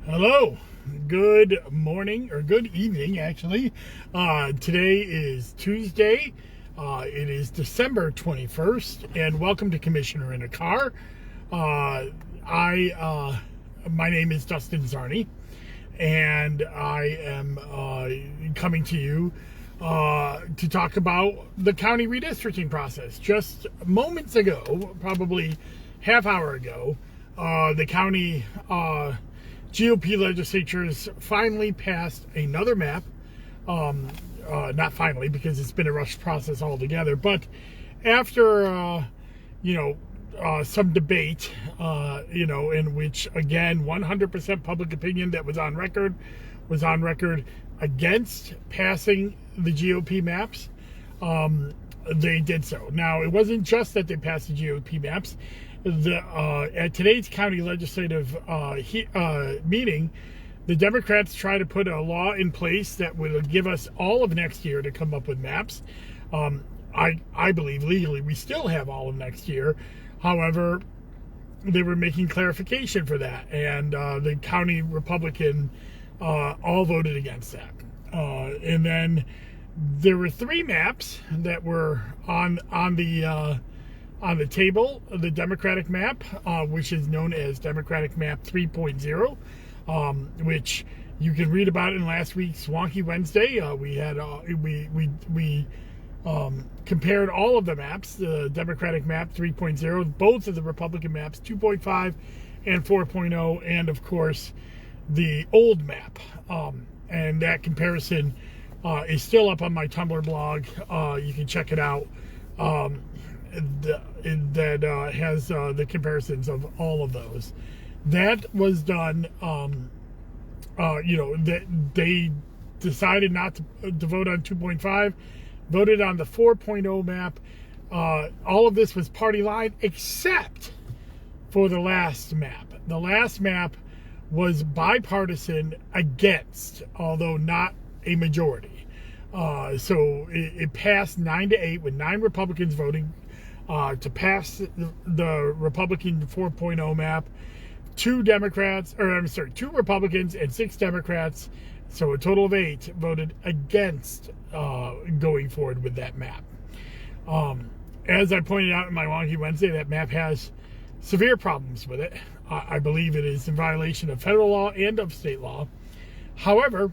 Hello, good morning, or good evening, actually. Today is Tuesday. It is December 21st, and welcome to Commissioner in a Car. My name is Dustin Zarni, and I am coming to you to talk about the county redistricting process. Just moments ago, probably half hour ago, the county GOP legislatures finally passed another map. Not finally, because it's been a rushed process altogether, but after some debate, in which, again, 100% public opinion that was on record against passing the GOP maps. They did so. Now, it wasn't just that they passed the GOP maps. At today's county legislative meeting, the Democrats try to put a law in place that would give us all of next year to come up with maps. I believe legally we still have all of next year. However, they were making clarification for that, and the county Republican all voted against that. And then there were three maps that were on the table. The Democratic map, which is known as Democratic Map 3.0, which you can read about in last week's Wonky Wednesday. We had we compared all of the maps, the Democratic map 3.0, both of the Republican maps 2.5 and 4.0, and of course the old map. And that comparison is still up on my Tumblr blog. You can check it out. That has the comparisons of all of those. That was done. That they decided not to vote on 2.5, voted on the 4.0 map. All of this was party line except for the last map. The last map was bipartisan against, although not a majority. So it passed 9-8 with 9 Republicans voting to pass the Republican 4.0 map. 2 Republicans and 6 Democrats, so a total of 8 voted against going forward with that map. As I pointed out in my Wonky Wednesday, that map has severe problems with it. I believe it is in violation of federal law and of state law. However,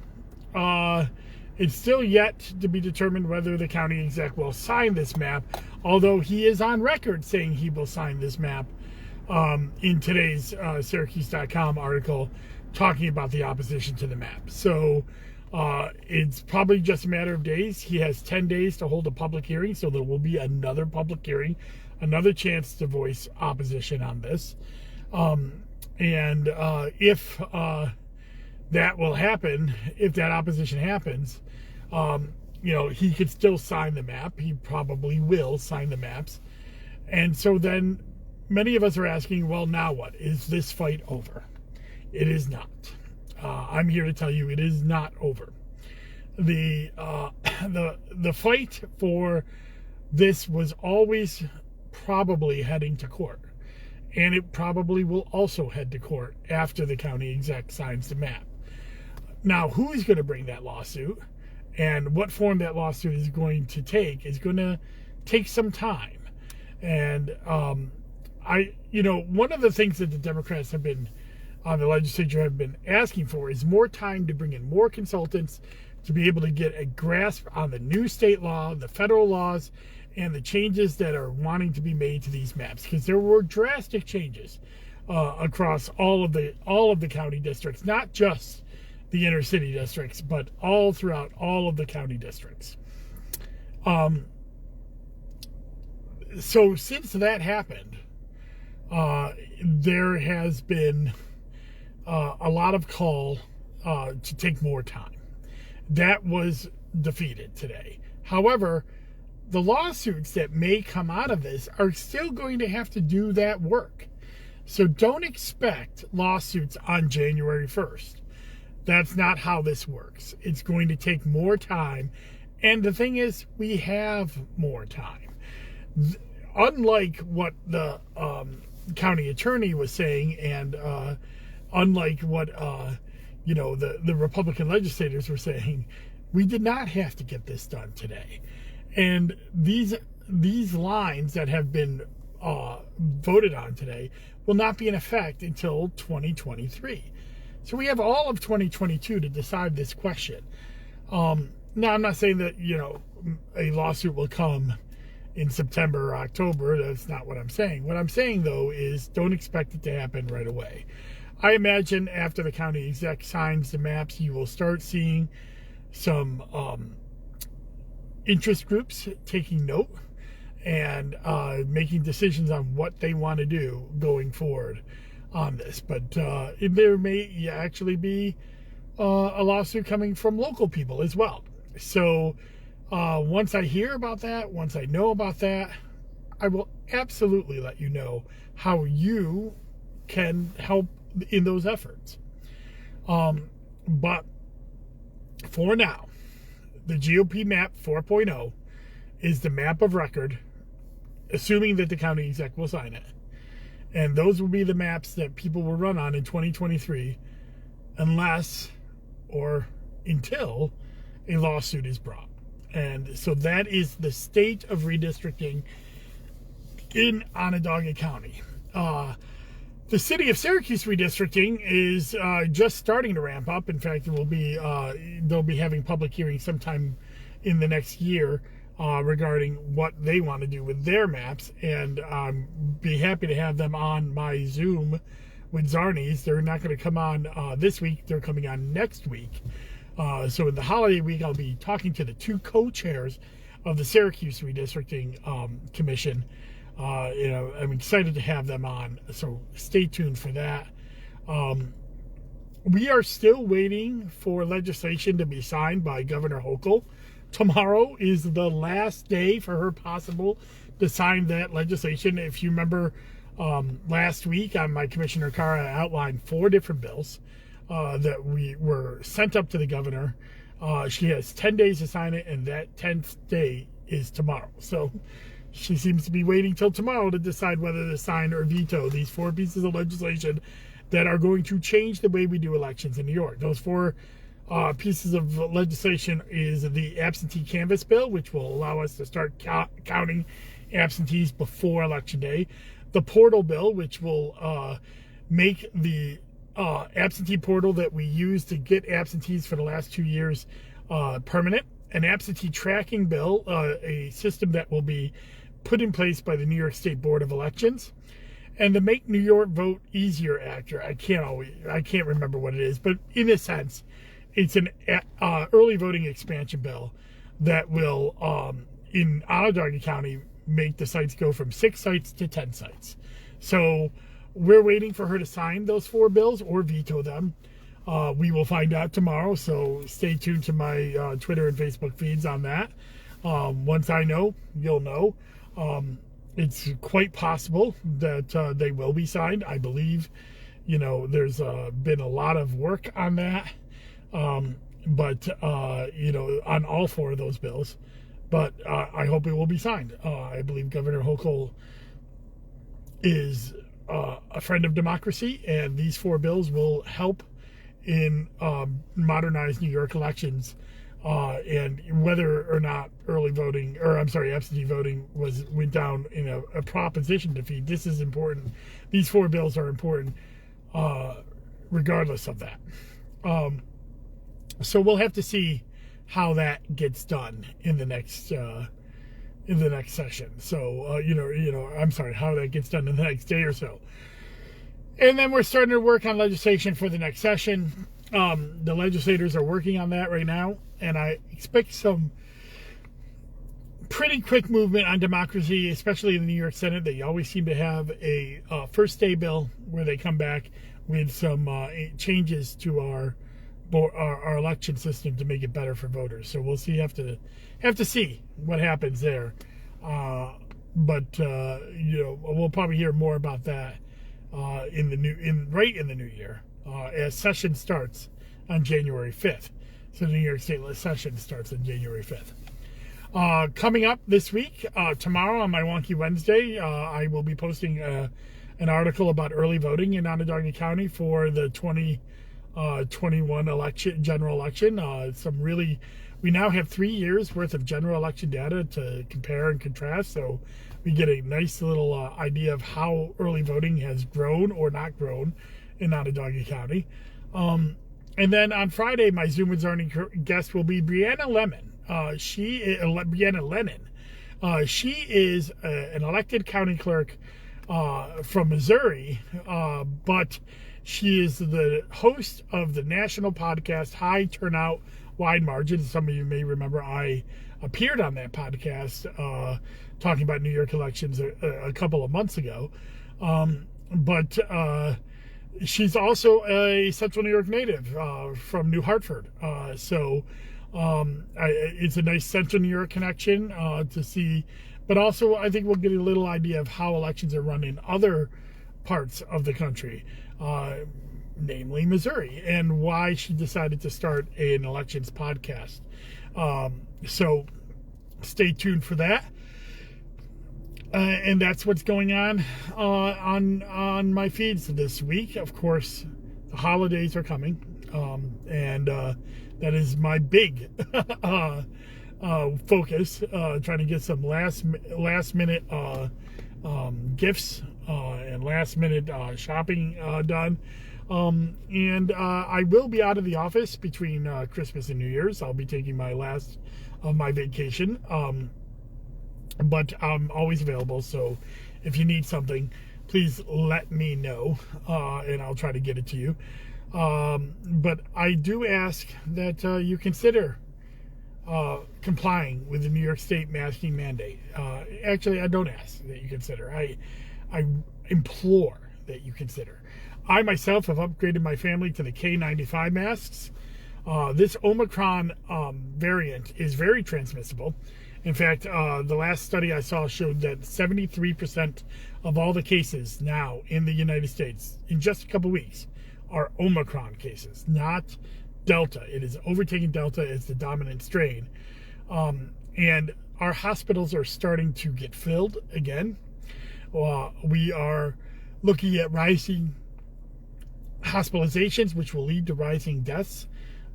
it's still yet to be determined whether the county exec will sign this map, although he is on record saying he will sign this map in today's Syracuse.com article talking about the opposition to the map. So it's probably just a matter of days. He has 10 days to hold a public hearing, so there will be another public hearing, another chance to voice opposition on this. If that will happen, if that opposition happens, he could still sign the map. He probably will sign the maps. And so then many of us are asking, well, now what? Is this fight over? It is not. I'm here to tell you it is not over. The fight for this was always probably heading to court. And it probably will also head to court after the county exec signs the map. Now, who is going to bring that lawsuit and what form that lawsuit is going to take is going to take some time. And one of the things that the Democrats have been on the legislature have been asking for is more time to bring in more consultants to be able to get a grasp on the new state law, the federal laws, and the changes that are wanting to be made to these maps, because there were drastic changes across all of the county districts, not just the inner city districts, but all throughout all of the county districts. So since that happened, there has been a lot of call to take more time. That was defeated today. However, the lawsuits that may come out of this are still going to have to do that work. So don't expect lawsuits on January 1st. That's not how this works. It's going to take more time. And the thing is, we have more time. Unlike what the county attorney was saying and unlike what the Republican legislators were saying, we did not have to get this done today. And these lines that have been voted on today will not be in effect until 2023. So we have all of 2022 to decide this question. Now, I'm not saying that, a lawsuit will come in September or October. That's not what I'm saying. What I'm saying, though, is don't expect it to happen right away. I imagine after the county exec signs the maps, you will start seeing some interest groups taking note and making decisions on what they want to do going forward on this. But there may actually be a lawsuit coming from local people as well. So once I hear about that, once I know about that, I will absolutely let you know how you can help in those efforts. But for now, the GOP map 4.0 is the map of record, assuming that the county exec will sign it. And those will be the maps that people will run on in 2023 unless or until a lawsuit is brought. And so that is the state of redistricting in Onondaga County. The city of Syracuse redistricting is just starting to ramp up. In fact, they'll be having public hearings sometime in the next year regarding what they want to do with their maps, and be happy to have them on my Zoom with Zarnies. They're not going to come on this week. They're coming on next week. So in the holiday week, I'll be talking to the two co-chairs of the Syracuse Redistricting Commission. I'm excited to have them on, so stay tuned for that. We are still waiting for legislation to be signed by Governor Hochul. Tomorrow is the last day for her possible to sign that legislation. If you remember, last week on my Commissioner Cara outlined 4 different bills that we were sent up to the governor. She has 10 days to sign it, and that 10th day is tomorrow. So she seems to be waiting till tomorrow to decide whether to sign or veto these 4 pieces of legislation that are going to change the way we do elections in New York. Those 4 pieces of legislation is the absentee canvass bill, which will allow us to start counting absentees before Election Day. The portal bill, which will make the absentee portal that we use to get absentees for the last 2 years permanent. An absentee tracking bill, a system that will be put in place by the New York State Board of Elections. And the Make New York Vote Easier Act. I can't remember what it is, but in a sense, it's an early voting expansion bill that will, in Onondaga County, make the sites go from 6 sites to 10 sites. So we're waiting for her to sign those 4 bills or veto them. We will find out tomorrow, so stay tuned to my Twitter and Facebook feeds on that. Once I know, you'll know. It's quite possible that they will be signed. I believe, there's been a lot of work on that, but on all 4 of those bills. But I hope it will be signed. I believe Governor Hochul is a friend of democracy, and these 4 bills will help in modernized New York elections, and whether or not absentee voting went down in a proposition defeat. This is important. These 4 bills are important, regardless of that. So we'll have to see how that gets done in the next session. So how that gets done in the next day or so. And then we're starting to work on legislation for the next session. The legislators are working on that right now, and I expect some pretty quick movement on democracy, especially in the New York Senate. They always seem to have a first day bill where they come back with some changes to our election system to make it better for voters. So we'll see. Have to see what happens there. But we'll probably hear more about that in the new year, as session starts on January 5th. So the New York State session starts on January 5th. Coming up this week, tomorrow on my Wonky Wednesday, I will be posting a an article about early voting in Onondaga County for the 2021 general election. We now have 3 years worth of general election data to compare and contrast, so we get a nice little idea of how early voting has grown or not grown in Onondaga County. And then on Friday, my Zoom Wizarding guest will be Brianna Lennon. She is an elected county clerk from Missouri, but she is the host of the national podcast High Turnout, Wide Margins. Some of you may remember I appeared on that podcast talking about New York elections a couple of months ago. But she's also a Central New York native from New Hartford. So it's a nice Central New York connection to see. But also, I think we'll get a little idea of how elections are run in other parts of the country, namely Missouri, and why she decided to start an elections podcast. So stay tuned for that. And that's what's going on my feeds this week. Of course, the holidays are coming, and that is my big focus. Trying to get some last minute gifts and last minute shopping done. And I will be out of the office between Christmas and New Year's. I'll be taking my last of my vacation. But I'm always available, so if you need something, please let me know, and I'll try to get it to you. But I do ask that you consider complying with the New York State masking mandate. Actually, I don't ask that you consider. I implore that you consider. I myself have upgraded my family to the K95 masks. This Omicron variant is very transmissible. In fact, the last study I saw showed that 73% of all the cases now in the United States in just a couple weeks are Omicron cases, not Delta. It is overtaking Delta as the dominant strain. And our hospitals are starting to get filled again. We are looking at rising hospitalizations, which will lead to rising deaths.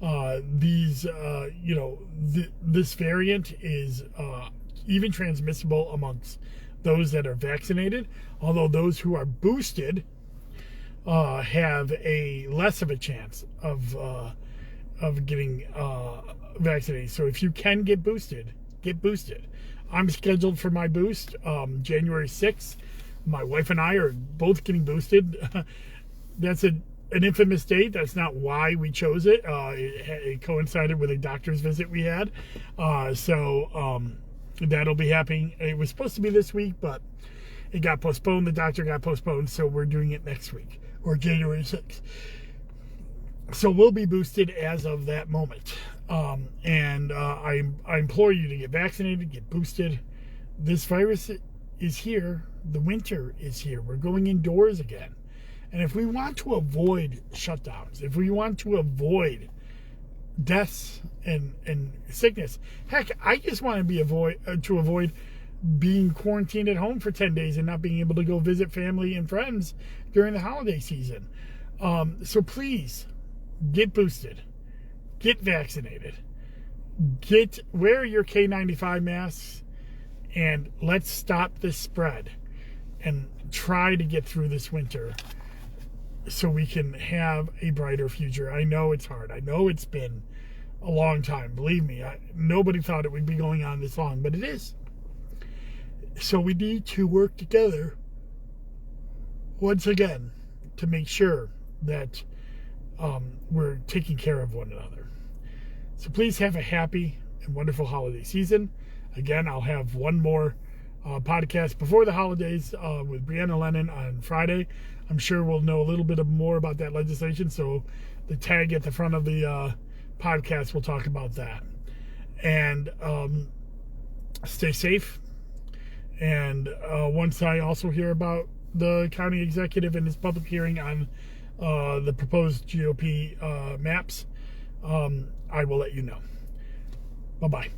This variant is even transmissible amongst those that are vaccinated, although those who are boosted have a less of a chance of getting vaccinated. So if you can get boosted, get boosted. I'm scheduled for my boost January 6th. My wife and I are both getting boosted. That's an infamous date. That's not why we chose it. It coincided with a doctor's visit we had. So that'll be happening. It was supposed to be this week, but it got postponed. The doctor got postponed, so we're doing it next week, or January 6th. So we'll be boosted as of that moment. And I implore you to get vaccinated, get boosted. This virus is here. The winter is here. We're going indoors again. And if we want to avoid shutdowns, if we want to avoid deaths and sickness, heck, I just want to avoid being quarantined at home for 10 days and not being able to go visit family and friends during the holiday season. So please get boosted, get vaccinated, wear your K95 masks, and let's stop this spread and try to get through this winter so we can have a brighter future. I know it's hard. I know it's been a long time. Believe me, nobody thought it would be going on this long, but it is. So we need to work together once again to make sure that we're taking care of one another. So please have a happy and wonderful holiday season. Again, I'll have one more podcast before the holidays with Brianna Lennon on Friday. I'm sure we'll know a little bit more about that legislation, so the tag at the front of the podcast will talk about that. And stay safe. And once I also hear about the county executive and his public hearing on the proposed GOP maps, I will let you know. Bye-bye.